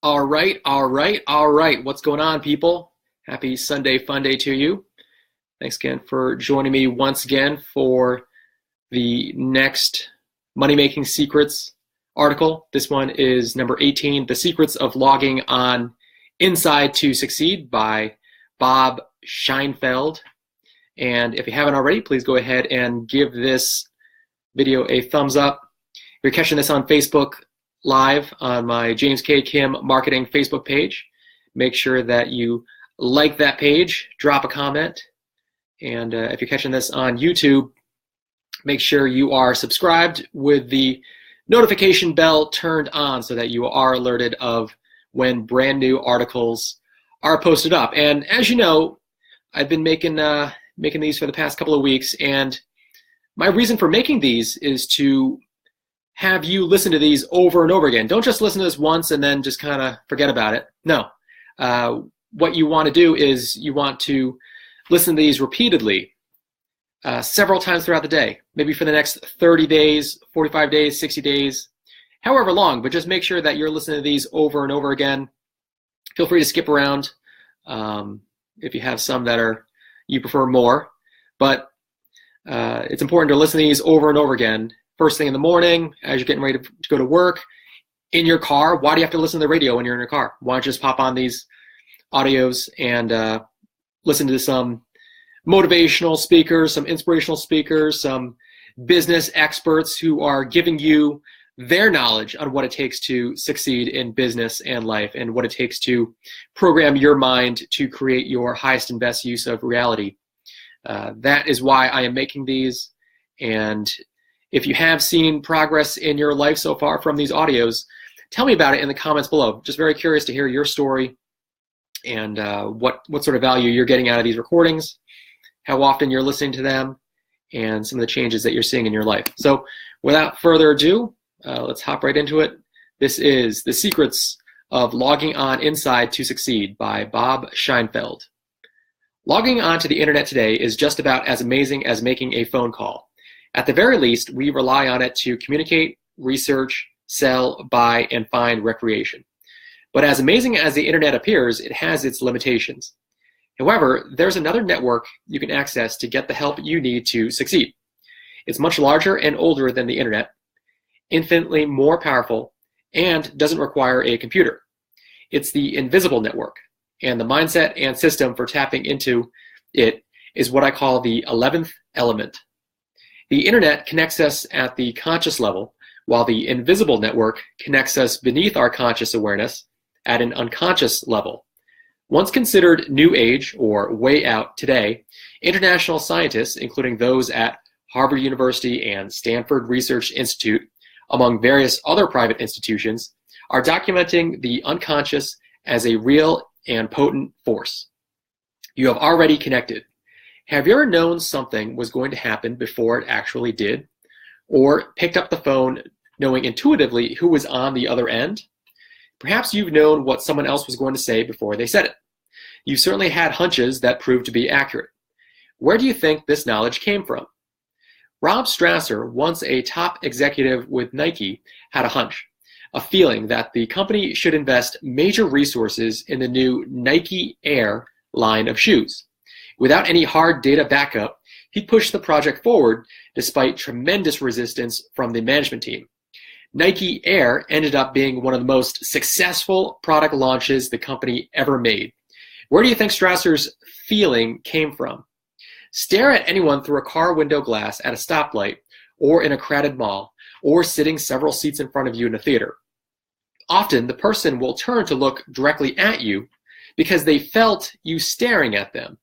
All right. What's going on, people? Happy Sunday fun day to you. Thanks again for joining me once again for the next Money Making Secrets article. This one is number 18, The Secrets of Logging on Inside to Succeed by Bob Scheinfeld. And if you haven't already, please go ahead and give this video a thumbs up. If you're catching this on Facebook Live on my James K. Kim Marketing Facebook page, make sure that you like that page, drop a comment, and if you're catching this on YouTube, make sure you are subscribed with the notification bell turned on so that you are alerted of when brand new articles are posted up. And as you know, I've been making these for the past couple of weeks, and my reason for making these is to have you listen to these over and over again. Don't just listen to this once and then just kind of forget about it. No. What you want to do is you want to listen to these repeatedly, several times throughout the day, maybe for the next 30 days, 45 days, 60 days, however long, but just make sure that you're listening to these over and over again. Feel free to skip around if you have some that you prefer more, but it's important to listen to these over and over again. First thing in the morning, as you're getting ready to go to work, in your car. Why do you have to listen to the radio when you're in your car? Why don't you just pop on these audios and listen to some motivational speakers, some inspirational speakers, some business experts who are giving you their knowledge on what it takes to succeed in business and life, and what it takes to program your mind to create your highest and best use of reality. That is why I am making these. And if you have seen progress in your life so far from these audios, tell me about it in the comments below. Just very curious to hear your story and what sort of value you're getting out of these recordings, how often you're listening to them, and some of the changes that you're seeing in your life. So without further ado, let's hop right into it. This is The Secrets of Logging on Inside to Succeed by Bob Scheinfeld. Logging onto the internet today is just about as amazing as making a phone call. At the very least, we rely on it to communicate, research, sell, buy, and find recreation. But as amazing as the internet appears, it has its limitations. However, there's another network you can access to get the help you need to succeed. It's much larger and older than the internet, infinitely more powerful, and doesn't require a computer. It's the invisible network, and the mindset and system for tapping into it is what I call the 11th element. The internet connects us at the conscious level, while the invisible network connects us beneath our conscious awareness at an unconscious level. Once considered new age or way out today, international scientists, including those at Harvard University and Stanford Research Institute, among various other private institutions, are documenting the unconscious as a real and potent force. You have already connected. Have you ever known something was going to happen before it actually did? Or picked up the phone knowing intuitively who was on the other end? Perhaps you've known what someone else was going to say before they said it. You've certainly had hunches that proved to be accurate. Where do you think this knowledge came from? Rob Strasser, once a top executive with Nike, had a hunch, a feeling that the company should invest major resources in the new Nike Air line of shoes. Without any hard data backup, he pushed the project forward despite tremendous resistance from the management team. Nike Air ended up being one of the most successful product launches the company ever made. Where do you think Strasser's feeling came from? Stare at anyone through a car window glass at a stoplight, or in a crowded mall, or sitting several seats in front of you in a theater. Often, the person will turn to look directly at you because they felt you staring at them.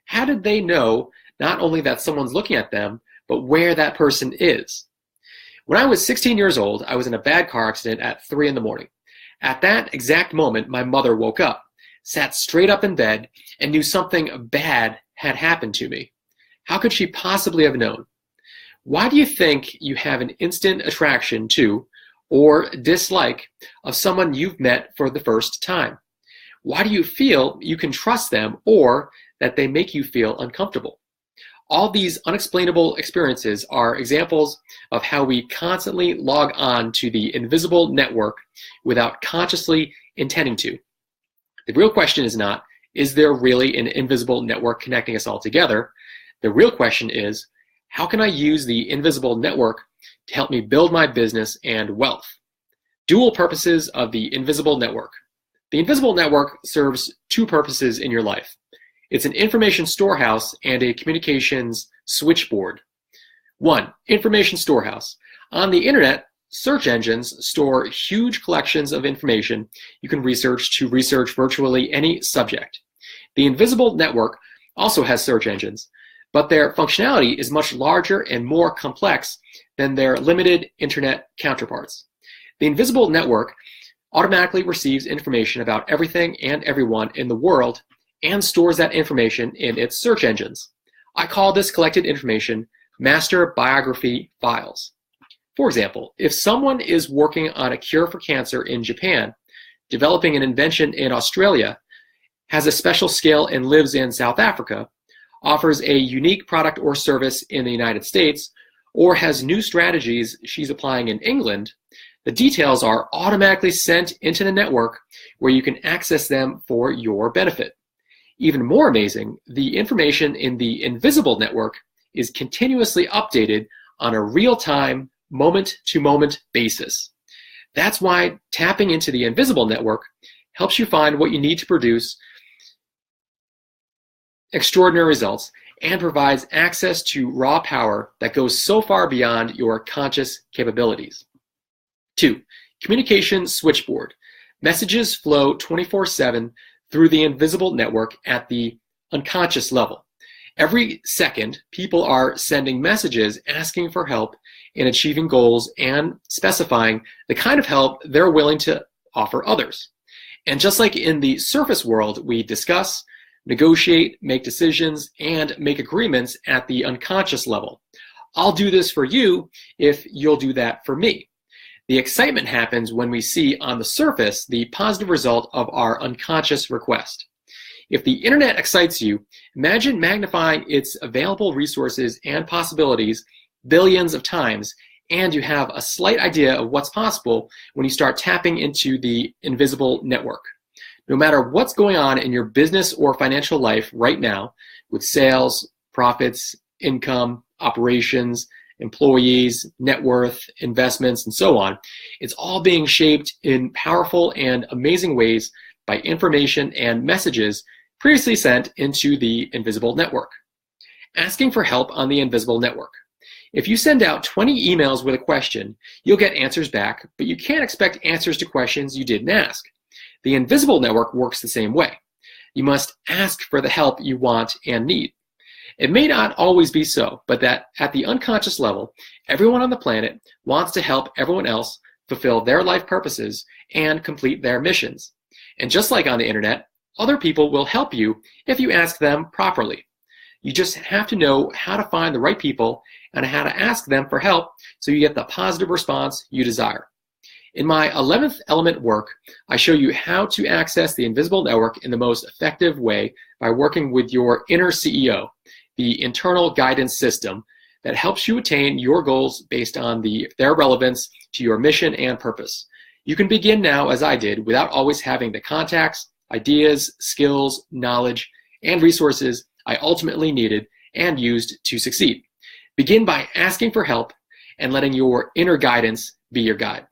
How did they know not only that someone's looking at them, but where that person is? When I was 16 years old, I was in a bad car accident at 3 in the morning. At that exact moment, my mother woke up, sat straight up in bed, and knew something bad had happened to me. How could she possibly have known? Why do you think you have an instant attraction to or dislike of someone you've met for the first time? Why do you feel you can trust them or that they make you feel uncomfortable? All these unexplainable experiences are examples of how we constantly log on to the invisible network without consciously intending to. The real question is not, is there really an invisible network connecting us all together? The real question is, how can I use the invisible network to help me build my business and wealth? Dual purposes of the invisible network. The invisible network serves two purposes in your life. It's an information storehouse and a communications switchboard. 1. Information storehouse. On the internet, search engines store huge collections of information you can research to research virtually any subject. The invisible network also has search engines, but their functionality is much larger and more complex than their limited internet counterparts. The invisible network automatically receives information about everything and everyone in the world and stores that information in its search engines. I call this collected information master biography files. For example, if someone is working on a cure for cancer in Japan, developing an invention in Australia, has a special skill and lives in South Africa, offers a unique product or service in the United States, or has new strategies she's applying in England, the details are automatically sent into the network where you can access them for your benefit. Even more amazing, the information in the invisible network is continuously updated on a real-time, moment-to-moment basis. That's why tapping into the invisible network helps you find what you need to produce extraordinary results and provides access to raw power that goes so far beyond your conscious capabilities. 2. Communication switchboard. Messages flow 24/7 through the invisible network at the unconscious level. Every second, people are sending messages asking for help in achieving goals and specifying the kind of help they're willing to offer others. And just like in the surface world, we discuss, negotiate, make decisions, and make agreements at the unconscious level. I'll do this for you if you'll do that for me. The excitement happens when we see on the surface the positive result of our unconscious request. If the internet excites you, imagine magnifying its available resources and possibilities billions of times, and you have a slight idea of what's possible when you start tapping into the invisible network. No matter what's going on in your business or financial life right now, with sales, profits, income, operations, employees, net worth, investments, and so on, it's all being shaped in powerful and amazing ways by information and messages previously sent into the invisible network. Asking for help on the invisible network. If you send out 20 emails with a question, you'll get answers back, but you can't expect answers to questions you didn't ask. The invisible network works the same way. You must ask for the help you want and need. It may not always be so, but that at the unconscious level, everyone on the planet wants to help everyone else fulfill their life purposes and complete their missions. And just like on the internet, other people will help you if you ask them properly. You just have to know how to find the right people and how to ask them for help so you get the positive response you desire. In my 11th element work, I show you how to access the invisible network in the most effective way by working with your inner CEO, the internal guidance system that helps you attain your goals based on their relevance to your mission and purpose. You can begin now, as I did, without always having the contacts, ideas, skills, knowledge, and resources I ultimately needed and used to succeed. Begin by asking for help and letting your inner guidance be your guide.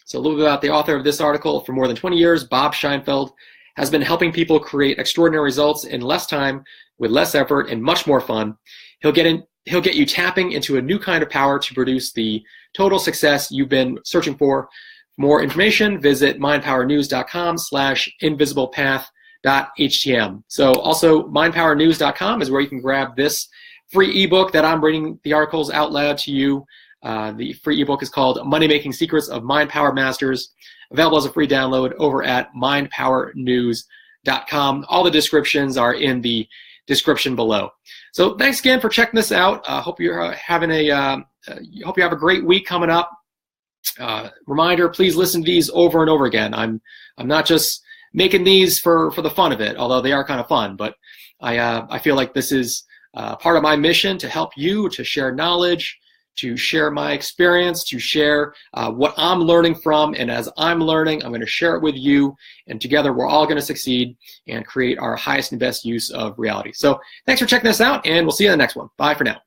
So a little bit about the author of this article. For more than 20 years, Bob Scheinfeld has been helping people create extraordinary results in less time, with less effort, and much more fun. He'll get you tapping into a new kind of power to produce the total success you've been searching for. For more information, visit mindpowernews.com/invisiblepath.htm. So also mindpowernews.com is where you can grab this free ebook that I'm reading the articles out loud to you. The free ebook is called Money Making Secrets of Mind Power Masters, available as a free download over at mindpowernews.com. All the descriptions are in the description below. So thanks again for checking this out. Hope you're having hope you have a great week coming up. Reminder: please listen to these over and over again. I'm not just making these for the fun of it, although they are kind of fun. But I feel like this is part of my mission to help you, to share knowledge, to share my experience, to share what I'm learning from. And as I'm learning, I'm going to share it with you. And together, we're all going to succeed and create our highest and best use of reality. So thanks for checking this out, and we'll see you in the next one. Bye for now.